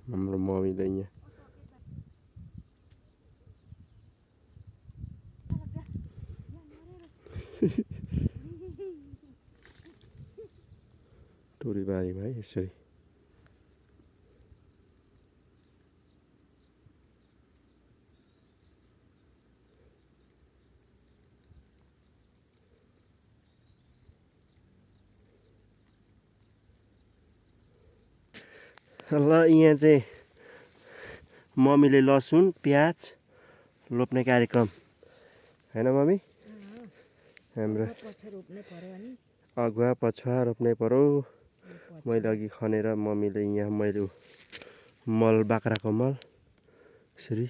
हाम्रो मम्मीले यहाँ टोरीबारीमा है यसरी ल यहाँ चाहिँ मम्मीले लसुन प्याज रोप्ने कार्यक्रम हैन मम्मी हाम्रो अगुवा पछुवा रोप्नै पर्यो मैले अघि खनेर मम्मीले यहाँ मैले मल बाख्राको मल यसरी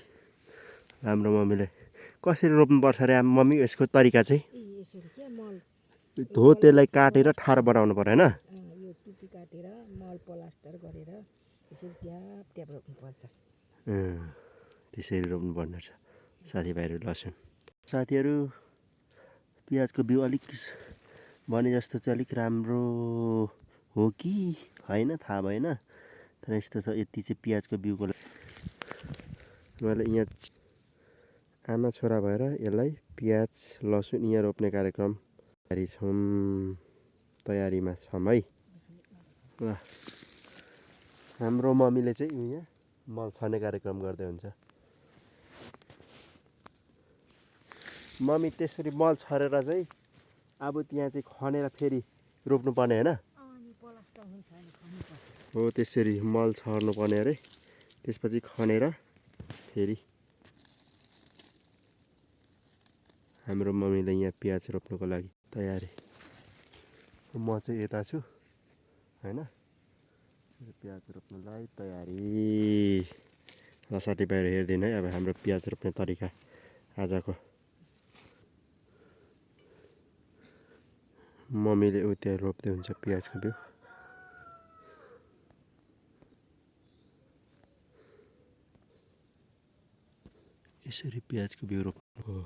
हाम्रो मम्मीले कसरी रोप्नुपर्छ अरे मम्मी यसको तरिका चाहिँ धो त्यसलाई काटेर ठाडो बनाउनु पर्यो हैन यो टुकी काटेर मल प्लास्टर गरेर यसरी ट्याप ट्याप रोप्नुपर्छ त्यसरी रोप्नुपर्ने रहेछ साथीभाइहरू लसुन साथीहरू प्याजको बिउ अलिक भने जस्तो चाहिँ अलिक राम्रो हो कि होइन थाहा भएन तर यस्तो छ यति चाहिँ प्याजको बिउको मैले यहाँ आमा छोरा भएर यसलाई प्याज लसुन यहाँ रोप्ने कार्यक्रम तयारीमा छौँ है ल हाम्रो मम्मीले चाहिँ यहाँ मल छर्ने कार्यक्रम गर्दै हुन्छ मम्मी त्यसरी मल छरेर चाहिँ अब त्यहाँ चाहिँ खनेर फेरि रोप्नुपर्ने होइन हो त्यसरी मल छर्नुपर्ने अरे त्यसपछि खनेर फेरि हाम्रो मम्मीले यहाँ प्याज रोप्नुको लागि तयारी म चाहिँ यता छु हैन प्याज रोप्नलाई तयारी र साथीभाइहरू हेरिदिनु है अब हाम्रो प्याज रोप्ने तरिका आजको मम्मीले त्यहाँ रोप्दै हुन्छ प्याजको बिउ यसरी प्याजको बिउ रोप्नु हो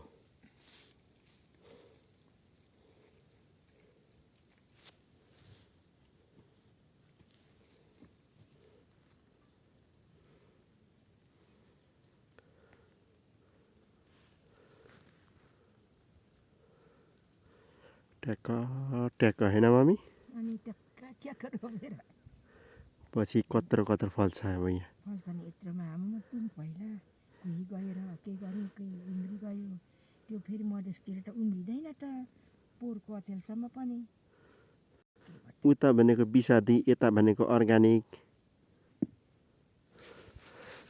ट्याक्क ट्याक्क होइन मम्मी अनि ट्याक्का ट्याक्का रोपेर पछि कत्रो कत्रो फल्छ अब यहाँ फल्छ नि यत्रोमा हाम्रो किन पहिला कुही गएर के गर्यो के उम्री गयो त्यो फेरि मधेसतिर त उम्रिँदैन त पोहोरको अचेलसम्म पनि उता भनेको बिसादी यता भनेको अर्ग्यानिक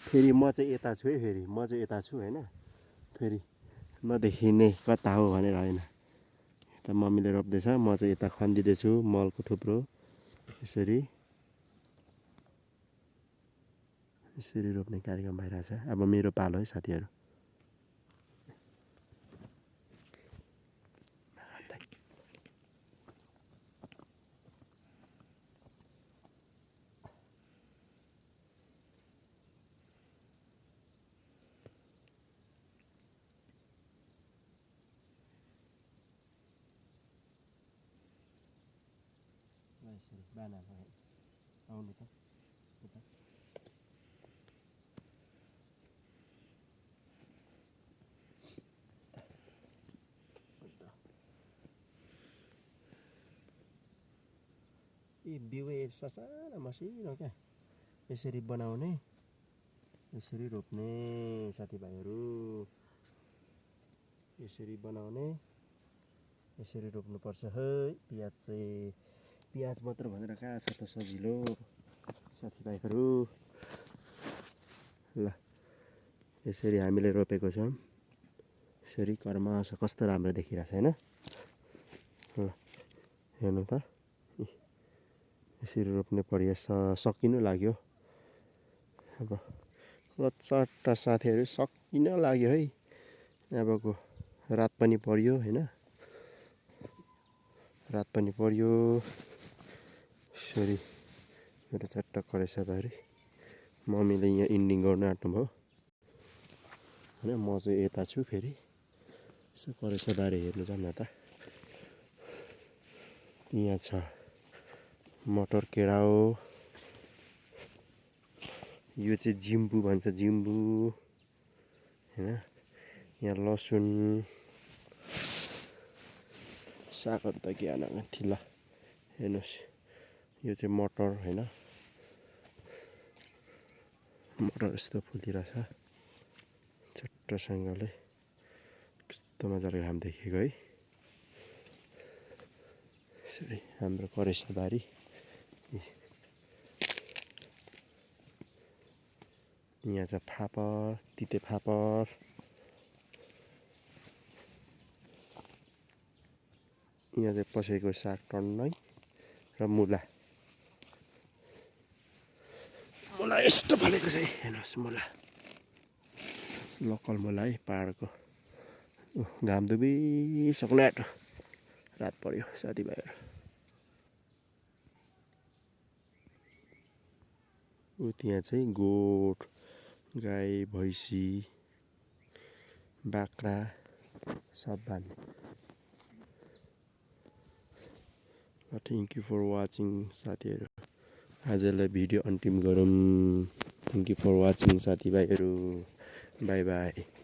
फेरि म चाहिँ यता छु है फेरि म चाहिँ यता छु होइन फेरि नदेखिने कता हो भनेर होइन यता मम्मीले रोप्दैछ म चाहिँ यता खनिदिँदैछु मलको थुप्रो यसरी यसरी रोप्ने कार्यक्रम भइरहेछ अब मेरो पालो है साथीहरू बाना आउनु त यी बिउ ससाना मसिनो क्या यसरी बनाउने यसरी रोप्ने साथीभाइहरू यसरी बनाउने यसरी रोप्नुपर्छ है प्याज चाहिँ प्याज मात्र भनेर कहाँ छ त सजिलो साथीभाइहरू ल यसरी हामीले रोपेको छौँ यसरी कर्मश कस्तो राम्रो देखिरहेछ हैन ल हेर्नु त यसरी रोप्ने प्रयास सकिनु लाग्यो अब लच्चाटा साथीहरू सकिन लाग्यो है अबको रात पनि पर्यो हैन रात पनि पर्यो यसरी मेरो चट्टक रहेछ भाइ मम्मीले यहाँ इन्डिङ गर्न आँट्नुभयो हैन म चाहिँ यता छु फेरि यसो करेछ बारे हेर्नु जान्न त यहाँ छ मटर केराउ यो चाहिँ जिम्बु भन्छ, जिम्बु होइन। यहाँ लसुन, सागहरू त के हाल्नु ल हेर्नुहोस्। यो चाहिँ मटर होइन, मटर यस्तो फुलिरहेछ छोटोसँगले, कस्तो मजाले घाम देखेको है। यसरी हाम्रो करेसो बारी। यहाँ चाहिँ फापर, तिते फापर, यहाँ चाहिँ पसेको साग टन्नै र मुला। मुला यस्तो फलेको छ है, हेर्नुहोस् मुला, लोकल मुला है, पाहाडको। घाम डुबिसक्नु आँट्यो, रात पर्यो साथीभाइहरू। त्यहाँ चाहिँ गोठ, गाई, भैँसी, बाख्रा सब बाँध्ने। थ्याङ्क यू फर वाचिङ साथीहरू। आजलाई भिडियो अन्तिम गरौँ। थ्याङ्क यू फर वाचिङ साथीभाइहरू। By by.